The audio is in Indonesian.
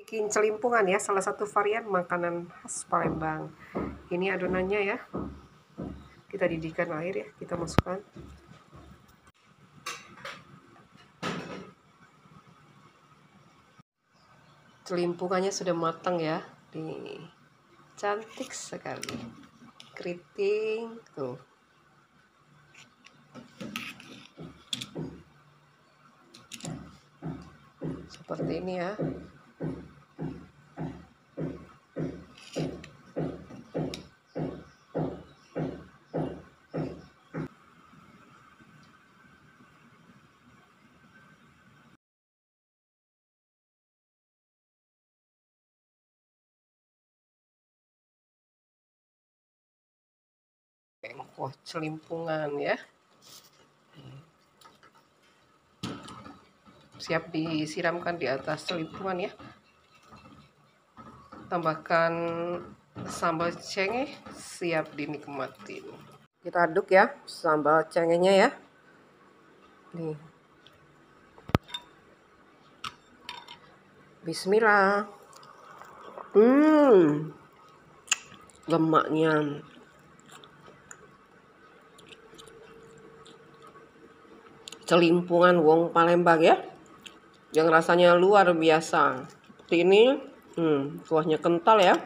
bikin celimpungan ya, salah satu varian makanan khas Palembang. Ini adonannya ya. Kita didihkan air ya, kita masukkan. Celimpungannya sudah matang ya. Nih, cantik sekali. Keriting tuh. Seperti ini ya. Wah, celimpungan ya. Siap disiramkan di atas celimpungan ya. Tambahkan sambal cengkeh, siap dinikmatin. Kita aduk ya sambal cengkehnya ya. Nih. Bismillah. Lemaknya. Celimpungan wong Palembang ya. Yang rasanya luar biasa. Seperti ini, kuahnya kental ya.